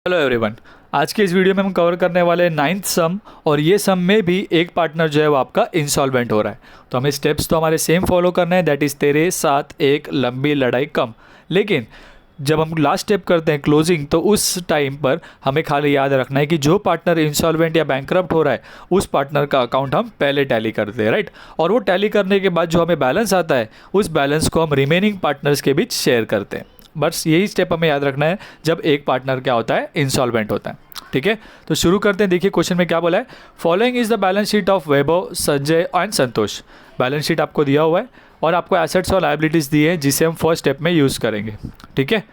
Hello everyone. आज के इस वीडियो में हम कवर करने वाले हैं नाइन्थ सम, और ये सम में भी एक पार्टनर जो है वो आपका इंसॉल्वेंट हो रहा है। तो हमें स्टेप्स तो हमारे सेम फॉलो करने हैं, दैट इज़ तेरे साथ एक लंबी लड़ाई कम। लेकिन जब हम लास्ट स्टेप करते हैं क्लोजिंग, तो उस टाइम पर हमें खाली याद रखना है कि जो पार्टनर इंसॉल्वेंट या बैंकरप्ट हो रहा है उस पार्टनर का अकाउंट हम पहले टैली करते हैं, राइट। और वो टैली करने के बाद जो हमें बैलेंस आता है उस बैलेंस को हम रिमेनिंग पार्टनर्स के बीच शेयर करते हैं। बस यही स्टेप हमें याद रखना है जब एक पार्टनर क्या होता है, इंसॉल्वेंट होता है। ठीक है, तो शुरू करते हैं। देखिए क्वेश्चन में क्या बोला है, following is the balance sheet of Vaibhav, Sanjay and Santosh. Balance sheet आपको दिया हुआ है और आपको एसेट्स और लायबिलिटीज़ दी है जिसे हम फर्स्ट स्टेप में यूज़ करेंगे। ठीक है,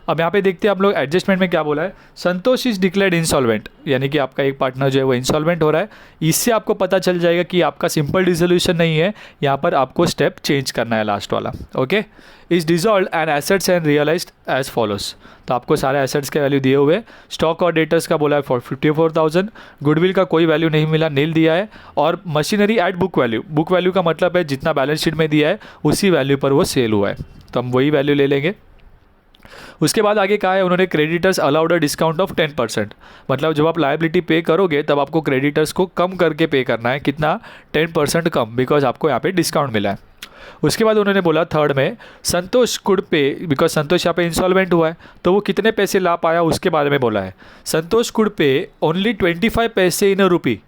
अब यहाँ पे देखते हैं आप लोग एडजस्टमेंट में क्या बोला है। संतोष इज डिक्लेयर्ड इंसॉल्वेंट, यानी कि आपका एक पार्टनर जो है वो इंसॉल्वेंट हो रहा है। इससे आपको पता चल जाएगा कि आपका सिंपल डिसोल्यूशन नहीं है, यहाँ पर आपको स्टेप चेंज करना है लास्ट वाला। Okay, is dissolve and assets and realised as follows. तो आपको सारे एसेट्स के वैल्यू दिए हुए, स्टॉक और डेटर्स का बोला है फॉर 54,000, गुडविल का कोई वैल्यू नहीं मिला, नील दिया है, और machinery at book value. Book value का मतलब है जितना बैलेंस शीट में दिया है उसी वैल्यू पर वो सेल हुआ है, तो हम वही वैल्यू ले लेंगे। उसके बाद आगे कहा है उन्होंने creditors allowed a discount of 10%, मतलब जब आप लायबिलिटी पे करोगे तब आपको क्रेडिटर्स को कम करके पे करना है। कितना? 10% कम, बिकॉज आपको यहाँ पे डिस्काउंट मिला है। उसके बाद उन्होंने बोला थर्ड में संतोष कुड पे, बिकॉज संतोष यहाँ पे इंसॉल्वेंट हुआ है तो वो कितने पैसे ला पाया उसके बारे में बोला है। संतोष कुड पे ओनली 25 पैसे in a rupee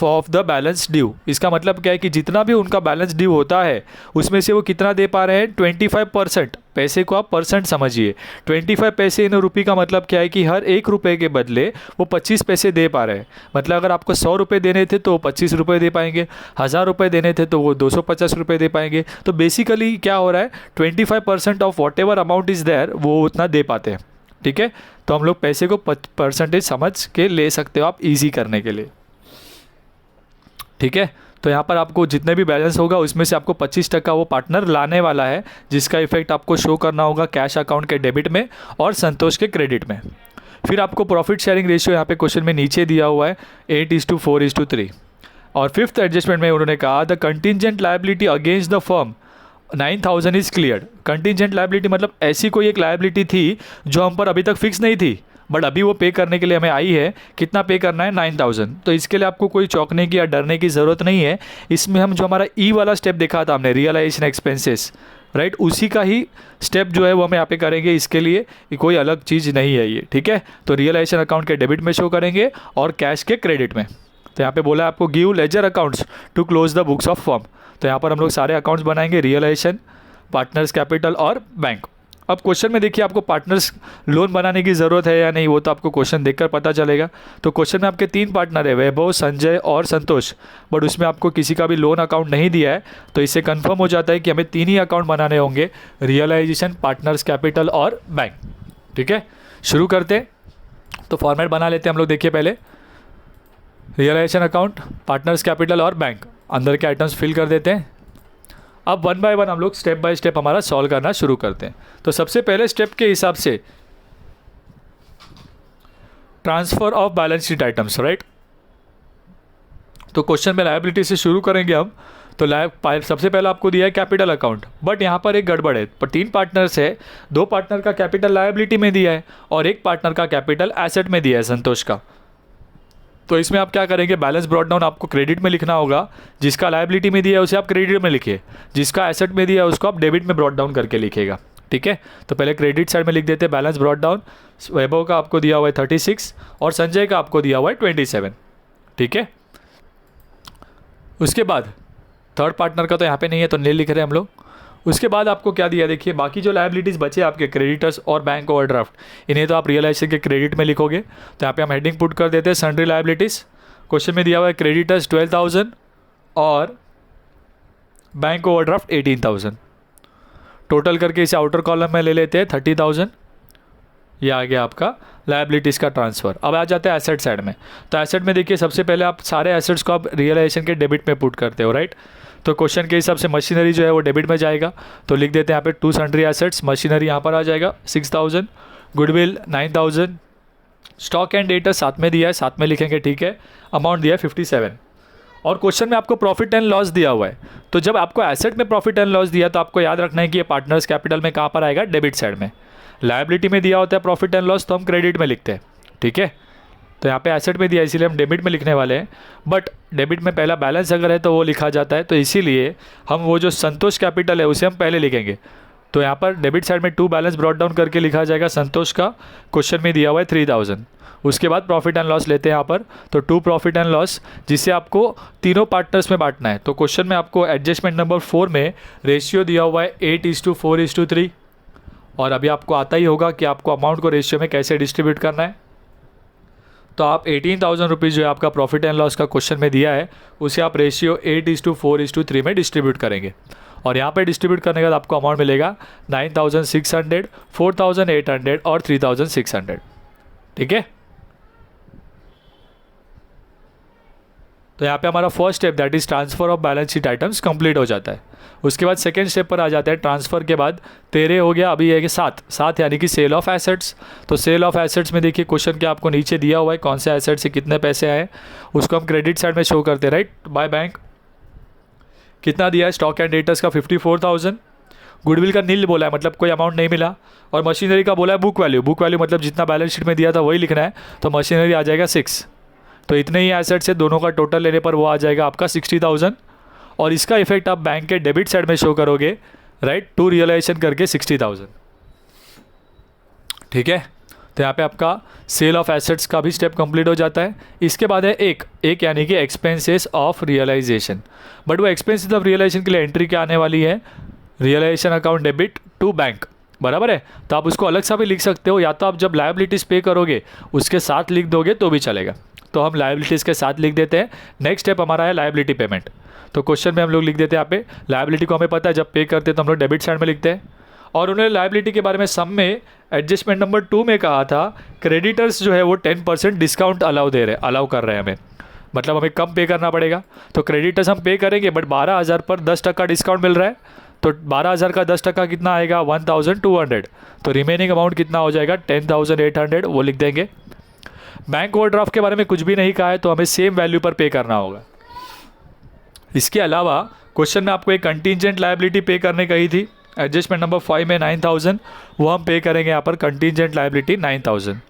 of the balance due. इसका मतलब क्या है कि जितना भी उनका बैलेंस ड्यू होता है उसमें से वो कितना दे पा रहे हैं, 25%। पैसे को आप परसेंट समझिए। 25 पैसे इन रुपये का मतलब क्या है कि हर एक रुपये के बदले वो 25 पैसे दे पा रहे हैं। मतलब अगर आपको 100 रुपये देने थे तो वो 25 रुपये दे पाएंगे, 1000 रुपये देने थे तो वो 250 रुपये दे पाएंगे। तो बेसिकली क्या हो रहा है, 25% of whatever amount is there वो उतना दे पाते हैं। ठीक है, तो हम लोग पैसे को परसेंटेज समझ के ले सकते हो आप ईजी करने के लिए। ठीक है, तो यहाँ पर आपको जितने भी बैलेंस होगा उसमें से आपको 25% वो पार्टनर लाने वाला है, जिसका इफेक्ट आपको शो करना होगा कैश अकाउंट के डेबिट में और संतोष के क्रेडिट में। फिर आपको प्रॉफिट शेयरिंग रेशियो यहाँ पे क्वेश्चन में नीचे दिया हुआ है 8:4:3। और फिफ्थ एडजस्टमेंट में उन्होंने कहा the contingent liability against the firm 9,000 is cleared. Contingent liability मतलब ऐसी कोई एक लायबिलिटी थी जो हम पर अभी तक फिक्स नहीं थी, बट अभी वो पे करने के लिए हमें आई है। कितना पे करना है? 9,000। तो इसके लिए आपको कोई चौंकने की या डरने की ज़रूरत नहीं है। इसमें हम जो हमारा ई वाला स्टेप देखा था हमने, रियलाइजेशन एक्सपेंसेस, राइट, उसी का ही स्टेप जो है वो हम यहाँ पे करेंगे। इसके लिए कोई अलग चीज़ नहीं है ये। ठीक है, तो रियलाइजेशन अकाउंट के डेबिट में शो करेंगे और कैश के क्रेडिट में। तो यहाँ पे बोला है आपको give ledger accounts to close the books of firm. तो यहाँ पर हम लोग सारे अकाउंट्स बनाएंगे, रियलाइजेशन, पार्टनर्स कैपिटल और बैंक। अब क्वेश्चन में देखिए आपको पार्टनर्स लोन बनाने की ज़रूरत है या नहीं, वो तो आपको क्वेश्चन देखकर पता चलेगा। तो क्वेश्चन में आपके 3 पार्टनर है, वैभव, संजय और संतोष, बट उसमें आपको किसी का भी लोन अकाउंट नहीं दिया है। तो इससे कंफर्म हो जाता है कि हमें 3 ही अकाउंट बनाने होंगे, रियलाइजेशन, पार्टनर्स कैपिटल और बैंक। ठीक है, शुरू करते हैं। तो फॉर्मेट बना लेते हैं हम लोग। देखिए पहले रियलाइजेशन अकाउंट, पार्टनर्स कैपिटल और बैंक, अंदर के आइटम्स फिल कर देते हैं। अब 1 बाय 1 हम लोग स्टेप बाय स्टेप हमारा सॉल्व करना शुरू करते हैं। तो सबसे पहले स्टेप के हिसाब से transfer of balance sheet items, right. तो क्वेश्चन में लायबिलिटी से शुरू करेंगे हम। तो सबसे पहले आपको दिया है कैपिटल अकाउंट, बट यहाँ पर एक गड़बड़ है। पर 3 पार्टनर्स है, 2 पार्टनर का कैपिटल लायबिलिटी में दिया है और 1 पार्टनर का कैपिटल एसेट में दिया है, संतोष का। तो इसमें आप क्या करेंगे, बैलेंस ब्रॉट डाउन आपको क्रेडिट में लिखना होगा। जिसका लायबिलिटी में दिया है उसे आप क्रेडिट में लिखिए, जिसका एसेट में दिया है उसको आप डेबिट में ब्रॉट डाउन करके लिखिएगा। ठीक है, तो पहले क्रेडिट साइड में लिख देते हैं बैलेंस ब्रॉट डाउन। वैभव का आपको दिया हुआ है 36 और संजय का आपको दिया हुआ है 27। ठीक है, उसके बाद थर्ड पार्टनर का तो यहाँ पे नहीं है तो नील लिख रहे हैं हम लोग। उसके बाद आपको क्या दिया, देखिए बाकी जो लायबिलिटीज़ बचे आपके, क्रेडिटर्स और बैंक ओवरड्राफ्ट, इन्हें तो आप रियलाइजेशन के क्रेडिट में लिखोगे। तो यहाँ पे हम हेडिंग पुट कर देते हैं सन्ड्री लायबिलिटीज़। क्वेश्चन में दिया हुआ है क्रेडिटर्स 12,000 और बैंक ओवरड्राफ्ट 18,000। टोटल करके इसे आउटर कॉलम में ले लेते हैं 30,000। ये आ गया आपका लायबिलिटीज़ का ट्रांसफ़र। अब आ जाते हैं एसेट साइड में। तो एसेट में देखिए सबसे पहले आप सारे एसेट्स को आप रियलाइजेशन के डेबिट में पुट करते हो, राइट। तो क्वेश्चन के हिसाब से मशीनरी जो है वो डेबिट में जाएगा, तो लिख देते हैं यहाँ पे 2 सन्ड्री एसेट्स। मशीनरी यहाँ पर आ जाएगा 6,000, गुडविल 9,000, स्टॉक एंड डेटर साथ में दिया है, साथ में लिखेंगे। ठीक है, अमाउंट दिया है 57। और क्वेश्चन में आपको प्रॉफिट एंड लॉस दिया हुआ है। तो जब आपको एसेट में प्रॉफिट एंड लॉस दिया तो आपको याद रखना है कि ये पार्टनर्स कैपिटल में कहाँ पर आएगा, डेबिट साइड में। लायबिलिटी में दिया होता है प्रॉफिट एंड लॉस तो हम क्रेडिट में लिखते हैं। ठीक है। तो यहाँ पे एसेट में दिया इसीलिए हम डेबिट में लिखने वाले हैं, बट डेबिट में पहला बैलेंस अगर है तो वो लिखा जाता है, तो इसीलिए हम वो जो संतोष कैपिटल है उसे हम पहले लिखेंगे। तो यहाँ पर डेबिट साइड में 2 बैलेंस ब्रॉट डाउन करके लिखा जाएगा संतोष का, क्वेश्चन में दिया हुआ है 3000। उसके बाद प्रॉफिट एंड लॉस लेते हैं यहाँ पर, तो 2 प्रॉफिट एंड लॉस जिसे आपको तीनों पार्टनर्स में बांटना है। तो क्वेश्चन में आपको एडजस्टमेंट नंबर 4 में रेशियो दिया हुआ है 8:4:3, और अभी आपको आता ही होगा कि आपको अमाउंट को रेशियो में कैसे डिस्ट्रीब्यूट करना है। तो आप 18,000 रुपीज़ जो है आपका प्रॉफिट एंड लॉस का क्वेश्चन में दिया है, उसे आप रेशियो 8:4:3 में डिस्ट्रीब्यूट करेंगे, और यहाँ पे डिस्ट्रीब्यूट करने के बाद आपको अमाउंट मिलेगा 9,600, 4,800 और 3,600, ठीक है। तो यहाँ पे हमारा first step that is transfer of balance sheet items complete हो जाता है। उसके बाद सेकेंड स्टेप पर आ जाते हैं। ट्रांसफ़र के बाद 13 हो गया, अभी है कि 7 यानी कि सेल ऑफ एसेट्स। तो सेल ऑफ एसेट्स में देखिए क्वेश्चन के आपको नीचे दिया हुआ है कौन से एसेट से कितने पैसे आए, उसको हम क्रेडिट साइड में शो करते हैं, राइट। बाय बैंक कितना दिया है, स्टॉक एंड डेटर्स का 54,000, गुडविल का नील बोला है मतलब कोई अमाउंट नहीं मिला, और मशीनरी का बोला है बुक वैल्यू मतलब जितना बैलेंस शीट में दिया था वही लिखना है, तो मशीनरी आ जाएगा 6। तो इतने ही एसेट्स है, दोनों का टोटल लेने पर वो आ जाएगा आपका 60,000, और इसका इफेक्ट आप बैंक के डेबिट साइड में शो करोगे, राइट, टू रियलाइजेशन करके 60,000, ठीक है। तो यहाँ पे आपका सेल ऑफ एसेट्स का भी स्टेप कंप्लीट हो जाता है। इसके बाद है एक यानी कि एक्सपेंसेस ऑफ रियलाइजेशन, बट वो एक्सपेंसेस ऑफ रियलाइजेशन के लिए एंट्री क्या आने वाली है, realisation account debit to bank, बराबर है। तो आप उसको अलग सा भी लिख सकते हो, या तो आप जब लायबिलिटीज़ पे करोगे उसके साथ लिख दोगे तो भी चलेगा। तो हम लायबिलिटीज़ के साथ लिख देते हैं। नेक्स्ट स्टेप हमारा है लायबिलिटी पेमेंट। तो क्वेश्चन में हम लोग लिख देते हैं यहाँ पे लायबिलिटी को हमें पता है जब पे करते हैं तो हम लोग डेबिट साइड में लिखते हैं, और उन्होंने लायबिलिटी के बारे में सम में एडजस्टमेंट नंबर 2 में कहा था क्रेडिटर्स जो है वो 10% डिस्काउंट अलाउ कर रहे हैं हमें, मतलब हमें कम पे करना पड़ेगा। तो क्रेडिटर्स हम पे करेंगे बट 12,000 पर 10% डिस्काउंट मिल रहा है, तो 12,000 का 10% कितना आएगा 1,200, तो रिमेनिंग अमाउंट कितना हो जाएगा 10,800, वो लिख देंगे। बैंक ओवरड्राफ्ट के बारे में कुछ भी नहीं कहा है, तो हमें सेम वैल्यू पर पे करना होगा। इसके अलावा क्वेश्चन में आपको एक कंटीजेंट लायबिलिटी पे करने कही थी, एडजस्टमेंट नंबर 5 में 9,000, वो हम पे करेंगे यहाँ पर कंटीजेंट लायबिलिटी 9,000।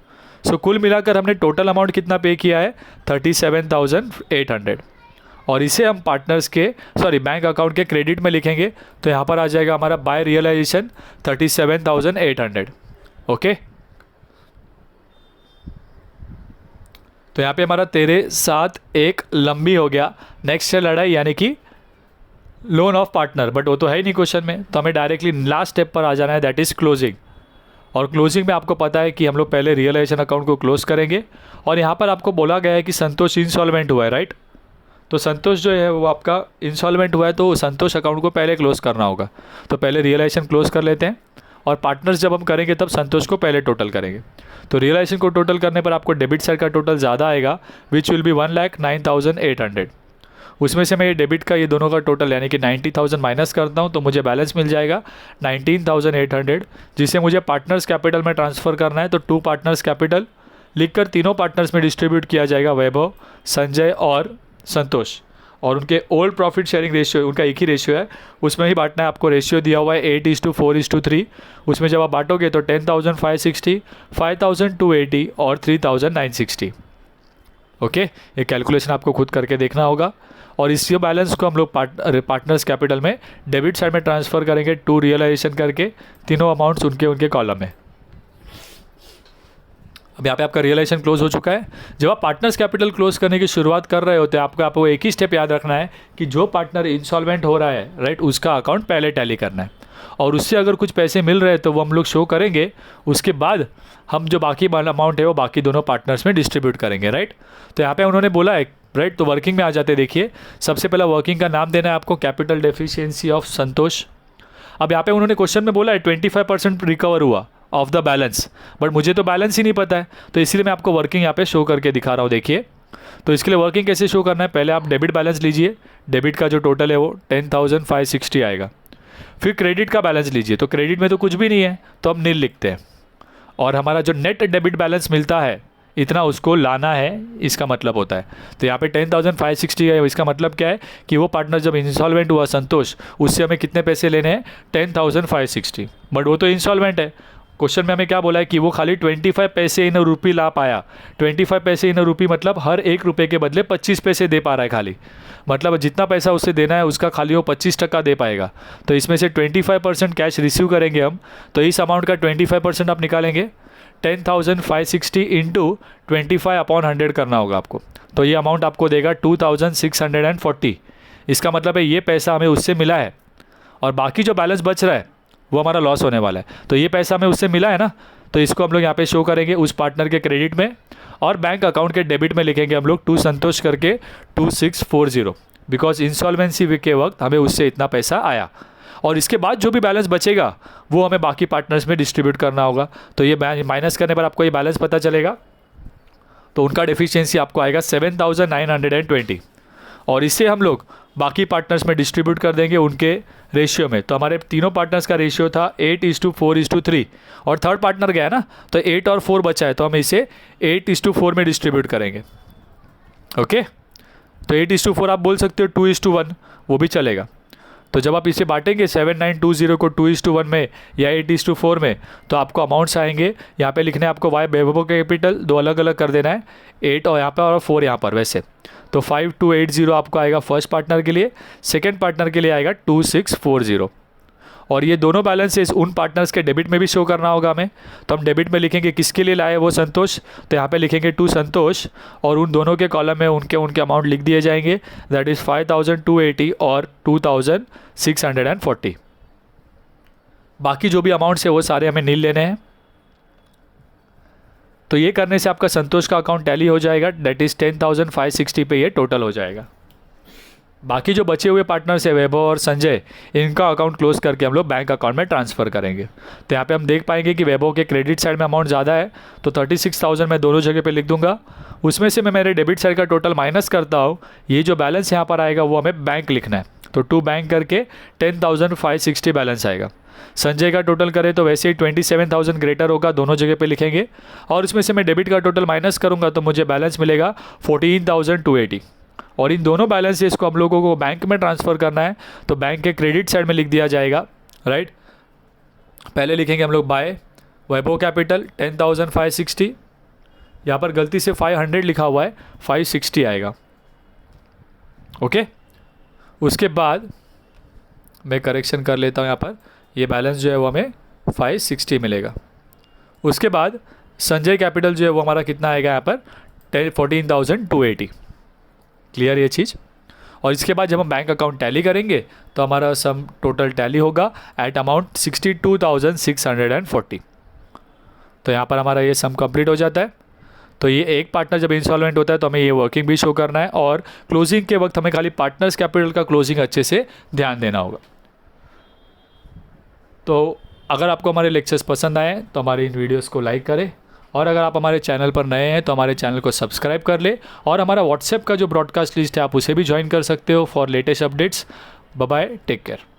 सो कुल मिलाकर हमने टोटल अमाउंट कितना पे किया है 37,800, और इसे हम पार्टनर्स के बैंक अकाउंट के क्रेडिट में लिखेंगे, तो यहाँ पर आ जाएगा हमारा बाय रियलाइजेशन 37,800, ओके। तो यहाँ पे हमारा 13/7/1 लंबी हो गया। नेक्स्ट है लड़ाई यानी कि लोन ऑफ पार्टनर, बट वो तो है ही नहीं क्वेश्चन में, तो हमें डायरेक्टली लास्ट स्टेप पर आ जाना है, दैट इज़ क्लोजिंग। और क्लोजिंग में आपको पता है कि हम लोग पहले रियलाइजेशन अकाउंट को क्लोज करेंगे, और यहाँ पर आपको बोला गया है कि संतोष इंसॉल्वेंट हुआ है, राइट। तो संतोष जो है वो आपका इंसॉल्वेंट हुआ है, तो संतोष अकाउंट को पहले क्लोज करना होगा। तो पहले रियलाइजेशन क्लोज कर लेते हैं, और पार्टनर्स जब हम करेंगे तब संतोष को पहले टोटल करेंगे। तो रियलाइजेशन को टोटल करने पर आपको डेबिट साइड का टोटल ज़्यादा आएगा, विच विल बी 1,09,800। उसमें से मैं ये डेबिट का ये दोनों का टोटल यानी कि 90,000 माइनस करता हूँ, तो मुझे बैलेंस मिल जाएगा 19,800, जिसे मुझे पार्टनर्स कैपिटल में ट्रांसफ़र करना है। तो 2 पार्टनर्स कैपिटल लिखकर तीनों पार्टनर्स में डिस्ट्रीब्यूट किया जाएगा, वैभव, संजय और संतोष, और उनके ओल्ड प्रॉफिट शेयरिंग रेशियो उनका एक ही रेशियो है, उसमें ही बांटना है। आपको रेशियो दिया हुआ है 8:4:3, उसमें जब आप बांटोगे तो 10,560, 5,280 और 3,960, ओके। ये कैलकुलेशन आपको खुद करके देखना होगा, और इसी बैलेंस को हम लोग पार्टनर्स कैपिटल में डेबिट साइड में ट्रांसफ़र करेंगे टू रियलाइजेशन करके, तीनों अमाउंट्स उनके कॉलम में। अब यहाँ पे आपका रियलाइजेशन क्लोज हो चुका है। जब आप पार्टनर्स कैपिटल क्लोज करने की शुरुआत कर रहे होते हैं, आपको एक ही स्टेप याद रखना है कि जो पार्टनर इंसॉल्वेंट हो रहा है, राइट, उसका अकाउंट पहले टैली करना है, और उससे अगर कुछ पैसे मिल रहे हैं तो वो हम लोग शो करेंगे। उसके बाद हम जो बाकी अमाउंट है वो बाकी दोनों पार्टनर्स में डिस्ट्रीब्यूट करेंगे, राइट। तो यहाँ पे उन्होंने बोला है, राइट, तो वर्किंग में आ जाते हैं। देखिए सबसे पहला वर्किंग का नाम देना है आपको, कैपिटल डेफिशिएंसी ऑफ संतोष। अब यहाँ पे उन्होंने क्वेश्चन में बोला है 25% रिकवर हुआ ऑफ द बैलेंस, बट मुझे तो बैलेंस ही नहीं पता है, तो इसीलिए मैं आपको वर्किंग यहाँ पे शो करके दिखा रहा हूँ। देखिए तो इसके लिए वर्किंग कैसे शो करना है, पहले आप डेबिट बैलेंस लीजिए, डेबिट का जो टोटल है वो 10,560 आएगा। फिर क्रेडिट का बैलेंस लीजिए, तो क्रेडिट में तो कुछ भी नहीं है, तो हम नील लिखते हैं, और हमारा जो नेट डेबिट बैलेंस मिलता है इतना उसको लाना है, इसका मतलब होता है। तो यहाँ पे 10,560 है, इसका मतलब क्या है कि वो पार्टनर जब इंसॉल्वेंट हुआ संतोष, उससे हमें कितने पैसे लेने हैं 10,560, बट वो तो इंसॉल्वेंट है, क्वेश्चन में हमें क्या बोला है कि वो खाली 25 पैसे इन रुपी ला पाया। 25 पैसे इन रुपी मतलब हर 1 रुपये के बदले 25 पैसे दे पा रहा है खाली, मतलब जितना पैसा उसे देना है उसका खाली वो 25% दे पाएगा। तो इसमें से 25% कैश रिसीव करेंगे हम, तो इस अमाउंट का 25% आप निकालेंगे। 10,560 इंटू 25/100 करना होगा आपको, तो ये अमाउंट आपको देगा 2,640। इसका मतलब है ये पैसा हमें उससे मिला है और बाकी जो बैलेंस बच रहा है वो हमारा लॉस होने वाला है। तो ये पैसा हमें उससे मिला है ना, तो इसको हम लोग यहाँ पे शो करेंगे उस पार्टनर के क्रेडिट में, और बैंक अकाउंट के डेबिट में लिखेंगे हम लोग टू संतोष करके 2640, बिकॉज इंस्टॉल्मेंसी के वक्त हमें उससे इतना पैसा आया। और इसके बाद जो भी बैलेंस बचेगा वो हमें बाकी पार्टनर्स में डिस्ट्रीब्यूट करना होगा। तो ये माइनस करने पर आपको ये बैलेंस पता चलेगा, तो उनका डेफिशिएंसी आपको आएगा 7,920, और इससे हम लोग बाकी पार्टनर्स में डिस्ट्रीब्यूट कर देंगे उनके रेशियो में। तो हमारे तीनों पार्टनर्स का रेशियो था 8:4:3, और थर्ड पार्टनर गया ना, तो 8 और 4 बचा है, तो हम इसे 8:4 में डिस्ट्रीब्यूट करेंगे। ओके, तो 8:4 आप बोल सकते हो, 2:1 वो भी चलेगा। तो जब आप इसे बांटेंगे 7,920 को 2:1 में या 8:4 में, तो आपको अमाउंट्स आएंगे। यहाँ पे लिखने आपको वाई वैभव कैपिटल 2 अलग अलग कर देना है, 8 और यहाँ पर और 4 यहाँ पर वैसे। तो 5280 आपको आएगा फर्स्ट पार्टनर के लिए, सेकेंड पार्टनर के लिए आएगा 2640। और ये दोनों बैलेंसेस उन पार्टनर्स के डेबिट में भी शो करना होगा हमें। तो हम डेबिट में लिखेंगे किसके लिए लाए वो संतोष, तो यहाँ पे लिखेंगे टू संतोष, और उन दोनों के कॉलम में उनके अमाउंट लिख दिए जाएंगे, दैट इज़ 5,280 और 2,640। बाकी जो भी अमाउंट्स है वो सारे हमें नील लेने हैं। तो ये करने से आपका संतोष का अकाउंट टैली हो जाएगा, दैट इज़ 10,560 पे ये टोटल हो जाएगा। बाकी जो बचे हुए पार्टनर्स है वैभव और संजय, इनका अकाउंट क्लोज करके हम लोग बैंक अकाउंट में ट्रांसफ़र करेंगे। तो यहाँ पे हम देख पाएंगे कि वैभव के क्रेडिट साइड में अमाउंट ज़्यादा है, तो 36,000 मैं दोनों जगह पे लिख दूंगा। उसमें से मैं मेरे डेबिट साइड का टोटल माइनस करता हूँ, ये जो बैलेंस यहाँ पर आएगा वो हमें बैंक लिखना है, तो टू बैंक करके 10,560 बैलेंस आएगा। संजय का टोटल करें तो वैसे ही 27,000 ग्रेटर होगा, दोनों जगह पे लिखेंगे, और इसमें से मैं डेबिट का टोटल माइनस करूँगा तो मुझे बैलेंस मिलेगा 14,280। और इन दोनों बैलेंसेस को हम लोगों को बैंक में ट्रांसफ़र करना है, तो बैंक के क्रेडिट साइड में लिख दिया जाएगा, राइट। पहले लिखेंगे हम लोग बाय वैभव कैपिटल 10,560, यहाँ पर गलती से 500 लिखा हुआ है, 560 आएगा। ओके, उसके बाद मैं करेक्शन कर लेता हूँ, यहाँ पर ये बैलेंस जो है वो हमें 560 मिलेगा। उसके बाद संजय कैपिटल जो है वो हमारा कितना आएगा यहाँ पर 14,280। क्लियर ये चीज़। और इसके बाद जब हम बैंक अकाउंट टैली करेंगे तो हमारा सम टोटल टैली होगा एट अमाउंट 62,640। तो यहाँ पर हमारा ये सम कंप्लीट हो जाता है। तो ये एक पार्टनर जब इंस्टॉलमेंट होता है तो हमें ये वर्किंग भी शो करना है, और क्लोजिंग के वक्त हमें खाली पार्टनर्स कैपिटल का क्लोजिंग अच्छे से ध्यान देना होगा। तो अगर आपको हमारे लेक्चर्स पसंद आए तो हमारे इन वीडियोस को लाइक करें, और अगर आप हमारे चैनल पर नए हैं तो हमारे चैनल को सब्सक्राइब कर ले, और हमारा व्हाट्सएप का जो ब्रॉडकास्ट लिस्ट है आप उसे भी ज्वाइन कर सकते हो for latest updates. Bye bye, take care.